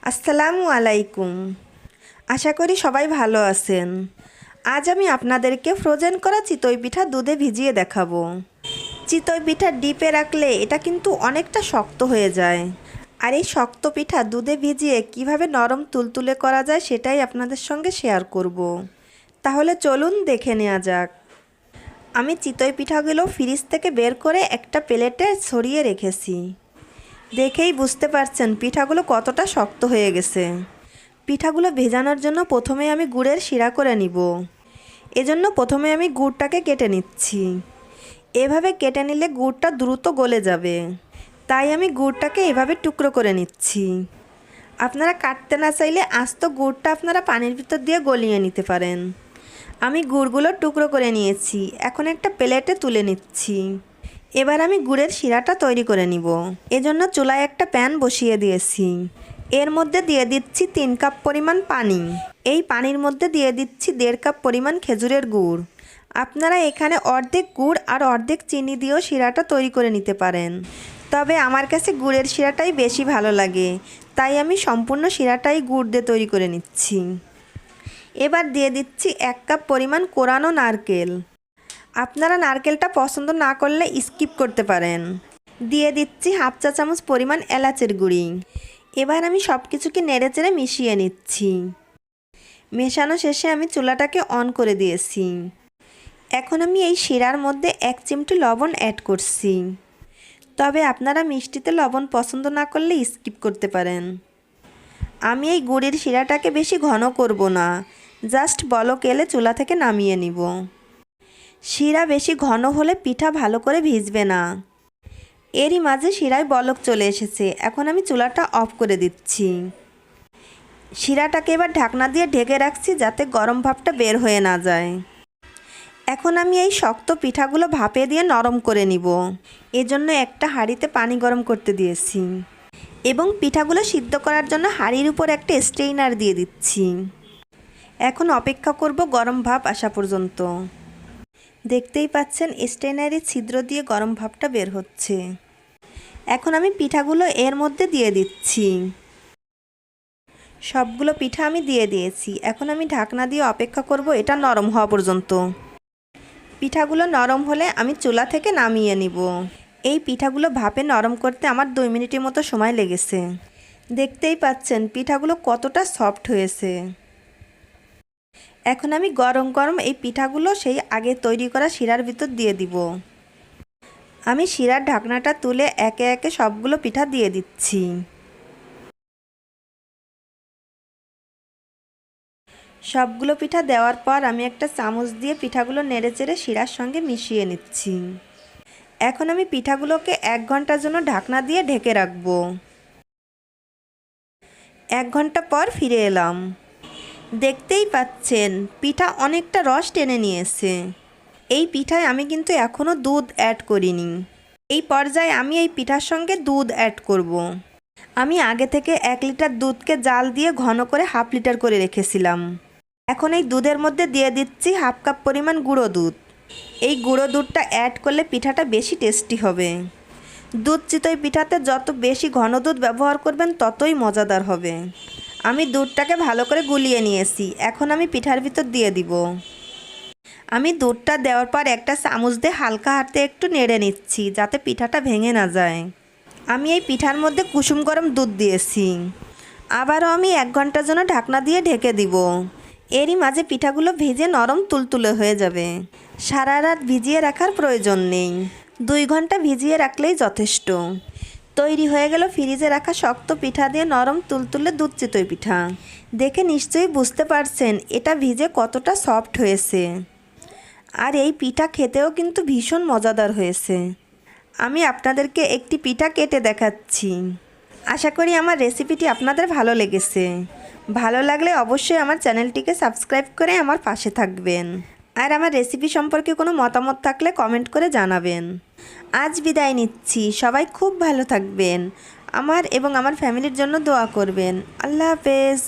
আসসালামু আলাইকুম। আশা করি সবাই ভালো আছেন। আজ আমি আপনাদেরকে ফ্রোজেন করা চিতই পিঠা দুধে ভিজিয়ে দেখাবো। চিতই পিঠা ডিপে রাখলে এটা কিন্তু অনেকটা শক্ত হয়ে যায়। আর এই শক্ত পিঠা দুধে ভিজিয়ে কিভাবে নরম তুলতুলে করা যায় সেটাই আপনাদের সঙ্গে শেয়ার করব। তাহলে চলুন দেখে নেওয়া যাক। আমি চিতই পিঠাগুলো ফ্রিজ থেকে বের করে একটা প্লেটে ছড়িয়ে রেখেছি। দেখেই বুঝতে পারছেন পিঠাগুলো কতটা শক্ত হয়ে গেছে। পিঠাগুলো ভেজানোর জন্য প্রথমে আমি গুড়ের শিরা করে নিব। এজন্য প্রথমে আমি গুড়টাকে কেটে নিচ্ছি। এভাবে কেটে নিলে গুড়টা দ্রুত গলে যাবে, তাই আমি গুড়টাকে এভাবে টুকরো করে নিচ্ছি। আপনারা কাটতে না চাইলে আস্ত গুড়টা আপনারা পানির ভিতর দিয়ে গলিয়ে নিতে পারেন। আমি গুড়গুলো টুকরো করে নিয়েছি, এখন একটা প্লেটে তুলে নিচ্ছি। এবার আমি গুড়ের শিরাটা তৈরি করে নিব। এজন্য চুলায় একটা প্যান বসিয়ে দিয়েছি। এর মধ্যে দিয়ে দিচ্ছি 3 কাপ পরিমাণ পানি। এই পানির মধ্যে দিয়ে দিচ্ছি 1.5 কাপ পরিমাণ খেজুরের গুড়। আপনারা এখানে অর্ধেক গুড় আর অর্ধেক চিনি দিয়েও শিরাটা তৈরি করে নিতে পারেন, তবে আমার কাছে গুড়ের শিরাটাই বেশি ভালো লাগে, তাই আমি সম্পূর্ণ শিরাটাই গুড় দিয়ে তৈরি করে নিচ্ছি। এবার দিয়ে দিচ্ছি 1 কাপ পরিমাণ কোরানো নারকেল। আপনারা নারকেলটা পছন্দ না করলে স্কিপ করতে পারেন। দিয়ে দিচ্ছি 1/2 চা চামচ পরিমাণ এলাচের গুঁড়ি। এবার আমি সব কিছুকে নেড়েচেড়ে মিশিয়ে নিচ্ছি। মেশানো শেষে আমি চুলাটাকে অন করে দিয়েছি। এখন আমি এই শিরার মধ্যে 1 চিমটি লবণ অ্যাড করছি, তবে আপনারা মিষ্টিতে লবণ পছন্দ না করলে স্কিপ করতে পারেন। আমি এই গুড়ের শিরাটাকে বেশি ঘন করব না, জাস্ট বলক এলে চুলা থেকে নামিয়ে নিব। শিরা বেশি ঘন হলে পিঠা ভালো করে ভিজবে না। এরই মাঝে শিরায় বলক চলে এসেছে, এখন আমি চুলাটা অফ করে দিচ্ছি। শিরাটাকে এবার ঢাকনা দিয়ে ঢেকে রাখছি যাতে গরম ভাপটা বের হয়ে না যায়। এখন আমি এই শক্ত পিঠাগুলো ভাপে দিয়ে নরম করে নিব। এজন্য একটা হাঁড়িতে পানি গরম করতে দিয়েছি এবং পিঠাগুলো সিদ্ধ করার জন্য হাঁড়ির উপর একটা স্ট্রেইনার দিয়ে দিচ্ছি। এখন অপেক্ষা করব গরম ভাপ আসা পর্যন্ত। দেখতেই পাচ্ছেন স্ট্রেইনারের ছিদ্র দিয়ে গরম ভাপটা বের হচ্ছে। এখন আমি পিঠাগুলো এর মধ্যে দিয়ে দিচ্ছি। সবগুলো পিঠা আমি দিয়ে দিয়েছি। এখন আমি ঢাকনা দিয়ে অপেক্ষা করব এটা নরম হওয়া পর্যন্ত। পিঠাগুলো নরম হলে আমি চুলা থেকে নামিয়ে নিব। এই পিঠাগুলো ভাপে নরম করতে আমার 2 মিনিটের মতো সময় লেগেছে। দেখতেই পাচ্ছেন পিঠাগুলো কতটা সফট হয়েছে। এখন আমি গরম গরম এই পিঠাগুলো সেই আগে তৈরি করা শিরার ভিতর দিয়ে দিব। আমি শিরার ঢাকনাটা তুলে একে একে সবগুলো পিঠা দিয়ে দিচ্ছি। সবগুলো পিঠা দেওয়ার পর আমি একটা চামচ দিয়ে পিঠাগুলো নেড়েচেড়ে শিরার সঙ্গে মিশিয়ে নিচ্ছি। এখন আমি পিঠাগুলোকে 1 ঘন্টার জন্য ঢাকনা দিয়ে ঢেকে রাখবো। 1 ঘন্টা পর ফিরে এলাম। দেখতেই পাচ্ছেন পিঠা অনেকটা রস টেনে নিয়েছে। এই পিঠায় আমি কিন্তু এখনও দুধ অ্যাড করিনি। এই পর্যায়ে আমি এই পিঠার সঙ্গে দুধ অ্যাড করব। আমি আগে থেকে 1 লিটার দুধকে জাল দিয়ে ঘন করে 1/2 লিটার করে রেখেছিলাম। এখন এই দুধের মধ্যে দিয়ে দিচ্ছি 1/2 কাপ পরিমাণ গুঁড়ো দুধ। এই গুঁড়ো দুধটা অ্যাড করলে পিঠাটা বেশি টেস্টি হবে। দুধ চিতই পিঠাতে যত বেশি ঘন দুধ ব্যবহার করবেন ততই মজাদার হবে। আমি দুধটাকে ভালো করে গুলিয়ে নিয়েছি। এখন আমি পিঠার ভিতর দিয়ে দিব। আমি দুধটা দেওয়ার পর একটা চামচ দিয়ে হালকা হাতে একটু নেড়ে নিচ্ছি যাতে পিঠাটা ভেঙে না যায়। আমি এই পিঠার মধ্যে কুসুম গরম দুধ দিয়েছি। আবারও আমি 1 ঘন্টার জন্য ঢাকনা দিয়ে ঢেকে দিব। এরই মাঝে পিঠাগুলো ভেজে নরম তুলতুলে হয়ে যাবে। সারা রাত ভিজিয়ে রাখার প্রয়োজন নেই, 2 ঘন্টা ভিজিয়ে রাখলেই যথেষ্ট। তৈরি হয়ে গেল ফ্রিজে রাখা শক্ত পিঠা দিয়ে নরম তুলতুলে দুধ চিতই পিঠা। দেখে নিশ্চয়ই বুঝতে পারছেন এটা ভিজে কতটা সফট হয়েছে। আর এই পিঠা খেতেও কিন্তু ভীষণ মজাদার হয়েছে। আমি আপনাদেরকে একটি পিঠা কেটে দেখাচ্ছি। আশা করি আমার রেসিপিটি আপনাদের ভালো লেগেছে। ভালো লাগলে অবশ্যই আমার চ্যানেলটিকে সাবস্ক্রাইব করে আমার পাশে থাকবেন। আর আমার রেসিপি সম্পর্কে কোনো মতামত থাকলে কমেন্ট করে জানাবেন। আজ বিদায় নিচ্ছি। সবাই খুব ভালো থাকবেন। আমার এবং আমার ফ্যামিলির জন্য দোয়া করবেন। আল্লাহ হাফেজ।